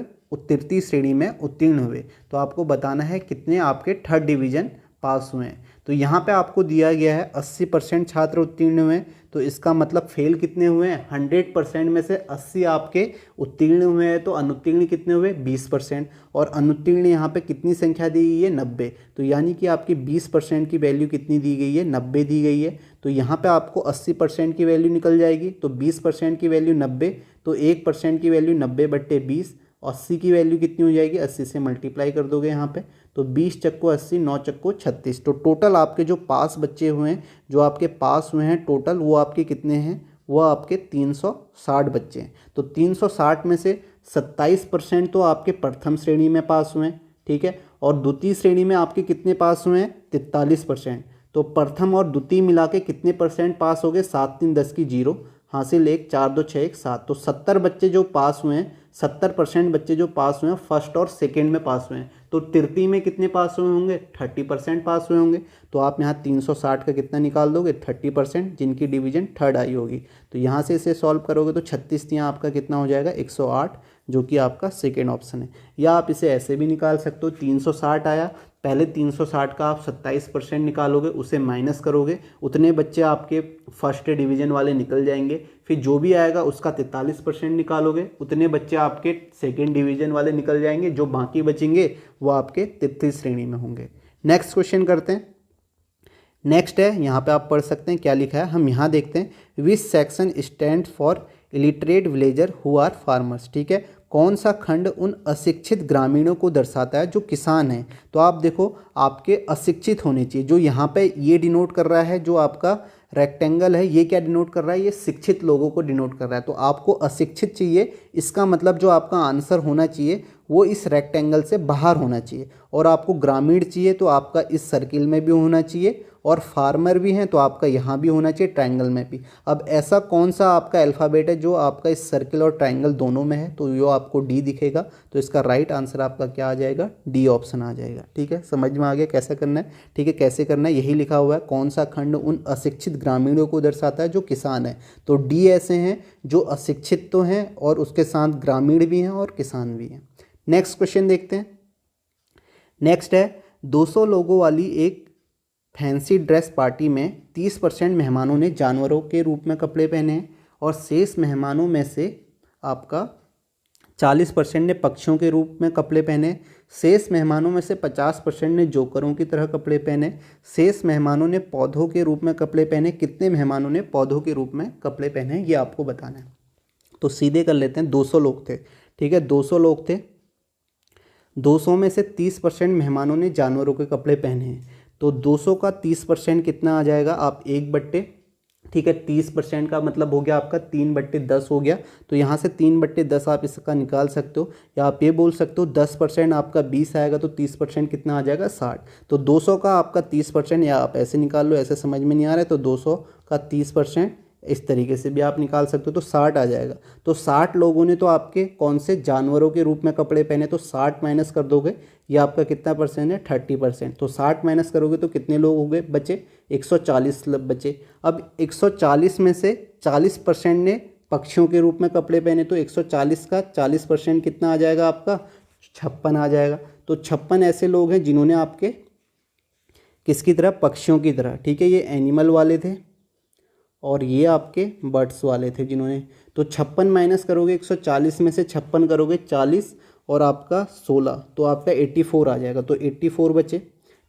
तृतीय श्रेणी में उत्तीर्ण हुए। तो आपको बताना है कितने आपके 3rd डिवीज़न पास हुए हैं। तो यहाँ पे आपको दिया गया है 80% छात्र उत्तीर्ण हुए, तो इसका मतलब फेल कितने हुए हैं, 100% में से 80 आपके उत्तीर्ण हुए हैं, तो अनुत्तीर्ण कितने हुए, 20%। और अनुत्तीर्ण यहाँ पे कितनी संख्या दी गई है, 90, तो यानी कि आपकी 20% की वैल्यू कितनी दी गई है, 90 दी गई है। तो यहाँ पे आपको 80% की वैल्यू निकल जाएगी, तो 20% की वैल्यू 90, तो 1% की वैल्यू 90/20, 80 की वैल्यू कितनी हो जाएगी, 80 से मल्टीप्लाई कर दोगे यहाँ पे, तो 20 चक्को 80, 9 चक्को 36। तो टोटल आपके जो पास बच्चे हुए हैं, जो आपके पास हुए हैं टोटल, वो आपके कितने हैं, वो आपके 360 बच्चे हैं। तो 360 में से 27% तो आपके प्रथम श्रेणी में पास हुए हैं, ठीक है। और द्वितीय श्रेणी में आपके कितने पास हुए हैं, 43%। तो प्रथम और द्वितीय मिला के कितने परसेंट पास हो गए, 7 3 10 की 0, हासिल 1 4 2 6 1 7, तो 70 बच्चे जो पास हुए हैं 70% बच्चे जो पास हुए हैं फर्स्ट और सेकेंड में पास हुए हैं, तो तृतीय में कितने पास हुए होंगे, 30% पास हुए होंगे। तो आप यहाँ 360 का कितना निकाल दोगे, 30%, जिनकी डिवीजन थर्ड आई होगी। तो यहाँ से इसे सॉल्व करोगे तो 36 यहाँ आपका कितना हो जाएगा, 108, जो कि आपका सेकेंड ऑप्शन है। या आप इसे ऐसे भी निकाल सकते हो, 360 आया, पहले 360 का आप 27% निकालोगे, उसे माइनस करोगे, उतने बच्चे आपके फर्स्ट डिवीजन वाले निकल जाएंगे। फिर जो भी आएगा उसका 43% निकालोगे, उतने बच्चे आपके सेकेंड डिवीजन वाले निकल जाएंगे, जो बाकी बचेंगे वो आपके तृतीय श्रेणी में होंगे। नेक्स्ट क्वेश्चन करते हैं। नेक्स्ट है, यहाँ पे आप पढ़ सकते हैं क्या लिखा है, हम यहाँ देखते हैं। Which section stand for illiterate villager who are farmers. ठीक है, कौन सा खंड उन अशिक्षित ग्रामीणों को दर्शाता है जो किसान हैं। तो आप देखो, आपके अशिक्षित होने चाहिए। जो यहाँ पे ये डिनोट कर रहा है, जो आपका रेक्टेंगल है, ये क्या डिनोट कर रहा है, ये शिक्षित लोगों को डिनोट कर रहा है। तो आपको अशिक्षित चाहिए, इसका मतलब जो आपका आंसर होना चाहिए वो इस रेक्टेंगल से बाहर होना चाहिए। और आपको ग्रामीण चाहिए तो आपका इस सर्किल में भी होना चाहिए, और फार्मर भी हैं तो आपका यहाँ भी होना चाहिए, ट्रायंगल में भी। अब ऐसा कौन सा आपका अल्फ़ाबेट है जो आपका इस सर्किल और ट्रायंगल दोनों में है, तो यो आपको डी दिखेगा। तो इसका राइट आंसर आपका क्या आ जाएगा, डी ऑप्शन आ जाएगा। ठीक है, समझ में आ गया कैसा करना है। ठीक है, कैसे करना है यही लिखा हुआ है, कौन सा खंड उन अशिक्षित ग्रामीणों को दर्शाता है जो किसान है। तो डी ऐसे हैं जो अशिक्षित तो हैं और उसके साथ ग्रामीण भी हैं और किसान भी हैं। नेक्स्ट क्वेश्चन देखते हैं। नेक्स्ट है, 200 लोगों वाली एक फैंसी ड्रेस पार्टी में 30% मेहमानों ने जानवरों के रूप में कपड़े पहने हैं, और शेष मेहमानों में से आपका 40% ने पक्षियों के रूप में कपड़े पहने। शेष मेहमानों में से 50% ने जोकरों की तरह कपड़े पहने। शेष मेहमानों ने पौधों के रूप में कपड़े पहने। कितने मेहमानों ने पौधों के रूप में कपड़े पहने, ये आपको बताना है। तो सीधे कर लेते हैं, 200 लोग थे। ठीक है, 200 लोग थे, 200 में से 30% मेहमानों ने जानवरों के कपड़े पहने हैं। तो 200 का 30% कितना आ जाएगा, आप 1/, ठीक है, 30% का मतलब हो गया आपका 3/10 हो गया। तो यहाँ से 3/10 आप इसका निकाल सकते हो, या आप ये बोल सकते हो 10% आपका 20 आएगा, तो 30% कितना आ जाएगा, 60। तो 200 का आपका 30%, या आप ऐसे निकाल लो, ऐसे समझ में नहीं आ रहा है तो 200 का 30% इस तरीके से भी आप निकाल सकते हो, तो 60 आ जाएगा। तो 60 लोगों ने तो आपके कौन से जानवरों के रूप में कपड़े पहने, तो 60 माइनस कर दोगे, ये आपका कितना परसेंट है, 30%। तो 60 माइनस करोगे तो कितने लोग हो गए, बचे 140 बचे। अब 140 में से 40% ने पक्षियों के रूप में कपड़े पहने, तो 140 का 40% कितना आ जाएगा आपका, 56 आ जाएगा। तो 56 ऐसे लोग हैं जिन्होंने आपके किसकी तरह, पक्षियों की तरह। ठीक है, ये एनिमल वाले थे और ये आपके बर्ड्स वाले थे जिन्होंने। तो 56 माइनस करोगे, 140 में से 56 करोगे 40 और आपका 16, तो आपका 84 आ जाएगा। तो 84 बचे।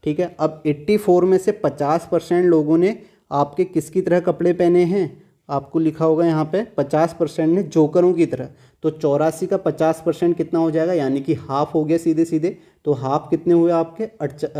ठीक है, अब 84 में से 50% लोगों ने आपके किसकी तरह कपड़े पहने हैं, आपको लिखा होगा यहाँ पे 50% ने जोकरों की तरह। तो 84 का 50% कितना हो जाएगा, यानी कि हाफ हो गया सीधे सीधे। तो हाफ कितने हुए आपके,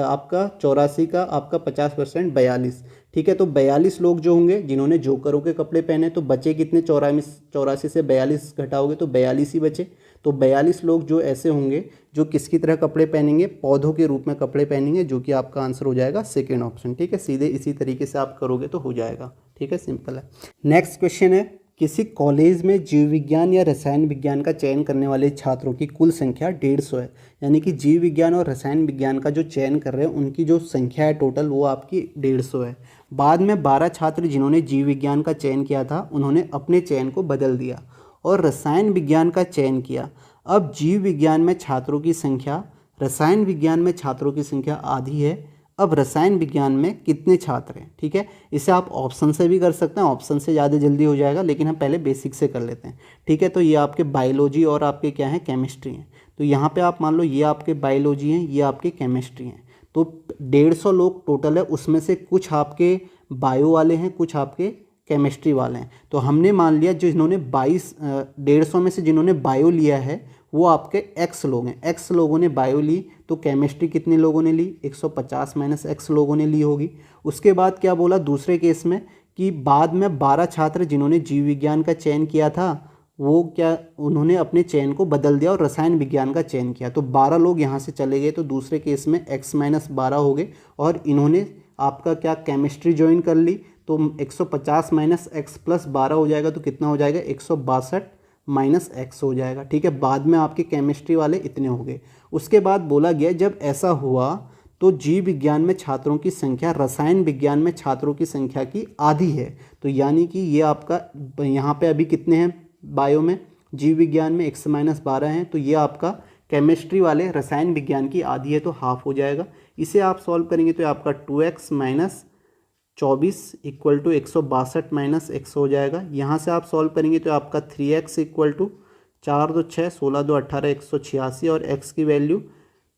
आपका 84 का आपका 50% 42। ठीक है, तो 42 लोग जो होंगे जिन्होंने जोकरों के कपड़े पहने, तो बचे कितने, 84 से 42 घटाओगे तो 42 ही बचे। तो 42 लोग जो ऐसे होंगे जो किसकी तरह कपड़े पहनेंगे, पौधों के रूप में कपड़े पहनेंगे, जो कि आपका आंसर हो जाएगा सेकेंड ऑप्शन। ठीक है, सीधे इसी तरीके से आप करोगे तो हो जाएगा। ठीक है, सिंपल है। नेक्स्ट क्वेश्चन है, किसी कॉलेज में जीव विज्ञान या रसायन विज्ञान का चयन करने वाले छात्रों की कुल संख्या 150 है। यानी कि जीव विज्ञान और रसायन विज्ञान का जो चयन कर रहे हैं उनकी जो संख्या है टोटल, वो आपकी 150 है। बाद में 12 छात्र जिन्होंने जीव विज्ञान का चयन किया था, उन्होंने अपने चयन को बदल दिया और रसायन विज्ञान का चयन किया। अब जीव विज्ञान में छात्रों की संख्या, रसायन विज्ञान में छात्रों की संख्या आधी है। अब रसायन विज्ञान में कितने छात्र हैं। ठीक है, इसे आप ऑप्शन से भी कर सकते हैं, ऑप्शन से ज़्यादा जल्दी हो जाएगा, लेकिन हम पहले बेसिक से कर लेते हैं। ठीक है, तो ये आपके बायोलॉजी और आपके क्या है, केमिस्ट्री हैं। तो यहाँ पे आप मान लो ये आपके बायोलॉजी हैं, ये आपके केमिस्ट्री हैं। तो 150 लोग टोटल है, उसमें से कुछ आपके बायो वाले हैं, कुछ आपके केमिस्ट्री वाले हैं। तो हमने मान लिया जो इन्होंने 150 में से जिन्होंने बायो लिया है वो आपके एक्स लोग हैं, एक्स लोगों ने बायो ली। तो केमिस्ट्री कितने लोगों ने ली, 150 माइनस एक्स लोगों ने ली होगी। उसके बाद क्या बोला दूसरे केस में कि बाद में 12 छात्र जिन्होंने जीव विज्ञान का चयन किया था, वो क्या, उन्होंने अपने चयन को बदल दिया और रसायन विज्ञान का चयन किया। तो 12 लोग यहाँ से चले गए, तो दूसरे केस में x माइनस 12 हो गए और इन्होंने आपका क्या, केमिस्ट्री ज्वाइन कर ली। तो 150 माइनस एक्स प्लस 12 हो जाएगा, तो कितना हो जाएगा, 162 माइनस एक्स हो जाएगा। ठीक है, बाद में आपके केमिस्ट्री वाले इतने हो गए। उसके बाद बोला गया जब ऐसा हुआ तो जीव विज्ञान में छात्रों की संख्या रसायन विज्ञान में छात्रों की संख्या की आधी है। तो यानी कि ये आपका यहाँ पे अभी कितने हैं बायो में, जीव विज्ञान में x-12 हैं, तो ये आपका केमिस्ट्री वाले रसायन विज्ञान की आधी है, तो हाफ हो जाएगा। इसे आप सॉल्व करेंगे तो आपका 2x minus 24 equal to 162 minus x हो जाएगा। यहाँ से आप सॉल्व करेंगे तो आपका 3x इक्वल टू 4 2 6 16 2 18 186 और x की वैल्यू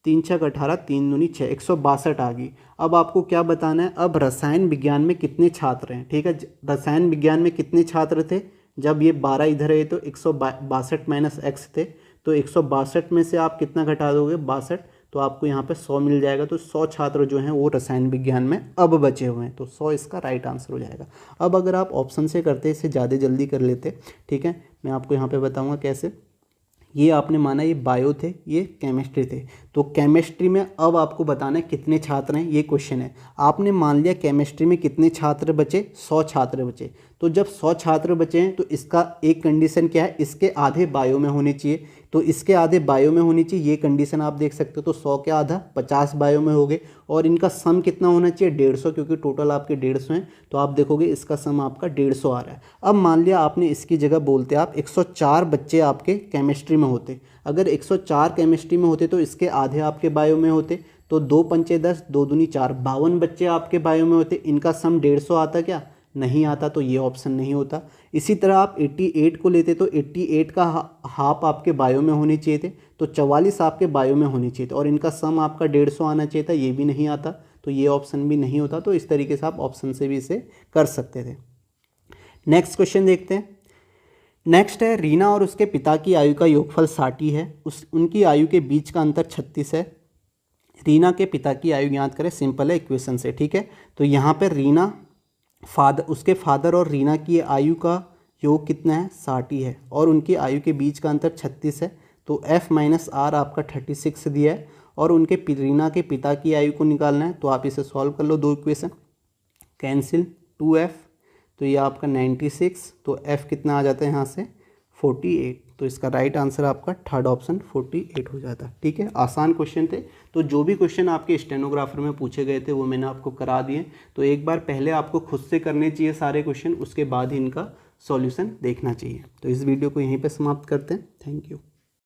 3 6 18 3 दूनी 6 162 आ गई। अब आपको क्या बताना है, अब रसायन विज्ञान में कितने छात्र हैं। ठीक है, रसायन विज्ञान में कितने छात्र थे, जब ये 12 इधर है तो 162 माइनस एक्स थे, तो 162 में से आप कितना घटा दोगे 62, तो आपको यहाँ पे 100 मिल जाएगा। तो 100 छात्र जो हैं वो रसायन विज्ञान में अब बचे हुए हैं, तो 100 इसका राइट आंसर हो जाएगा। अब अगर आप ऑप्शन से करते इसे ज़्यादा जल्दी कर लेते। ठीक है, मैं आपको यहाँ पे बताऊँगा कैसे। ये आपने माना ये बायो थे, ये केमिस्ट्री थे, तो केमिस्ट्री में अब आपको बताना है कितने छात्र हैं, ये क्वेश्चन है। आपने मान लिया केमिस्ट्री में कितने छात्र बचे, 100 छात्र बचे। तो जब 100 छात्र बचे हैं तो इसका एक कंडीशन क्या है, इसके आधे बायो में होने चाहिए, तो इसके आधे बायो में होनी चाहिए, ये कंडीशन आप देख सकते हो। तो 100 के आधा 50 बायो में हो गए, और इनका सम कितना होना चाहिए 150, क्योंकि टोटल आपके 150 हैं, तो आप देखोगे इसका सम आपका 150 आ रहा है। अब मान लिया आपने इसकी जगह बोलते आप 104 बच्चे आपके केमिस्ट्री में होते, अगर 104 केमिस्ट्री में होते तो इसके आधे आपके बायो में होते, तो 2 पंचे 10 2 दूनी 4 52 बच्चे आपके बायो में होते, इनका सम 150 आता क्या, नहीं आता, तो ये ऑप्शन नहीं होता। इसी तरह आप 88 को लेते तो 88 का हाफ आपके बायो में होने चाहिए थे, तो 44 आपके बायो में होने चाहिए थे, और इनका सम आपका 150 आना चाहिए था, ये भी नहीं आता, तो ये ऑप्शन भी नहीं होता। तो इस तरीके से आप ऑप्शन से भी इसे कर सकते थे। नेक्स्ट क्वेश्चन देखते हैं। नेक्स्ट है, रीना और उसके पिता की आयु का योगफल 60 है, उनकी आयु के बीच का अंतर 36 है। रीना के पिता की आयु ज्ञात करें, सिंपल है इक्वेशन से। ठीक है, तो यहाँ पर रीना उसके फादर और रीना की आयु का योग कितना है 60 है, और उनकी आयु के बीच का अंतर 36 है, तो f माइनस आर आपका 36 दिया है, और उनके रीना के पिता की आयु को निकालना है, तो आप इसे सॉल्व कर लो, दो इक्वेशन कैंसिल, 2f, तो ये आपका 96, तो f कितना आ जाता है यहाँ से 48, तो इसका राइट आंसर आपका थर्ड ऑप्शन 48 हो जाता है। ठीक है, आसान क्वेश्चन थे, तो जो भी क्वेश्चन आपके स्टेनोग्राफर में पूछे गए थे वो मैंने आपको करा दिए। तो एक बार पहले आपको खुद से करने चाहिए सारे क्वेश्चन, उसके बाद ही इनका सॉल्यूशन देखना चाहिए। तो इस वीडियो को यहीं पे समाप्त करते हैं। Thank you.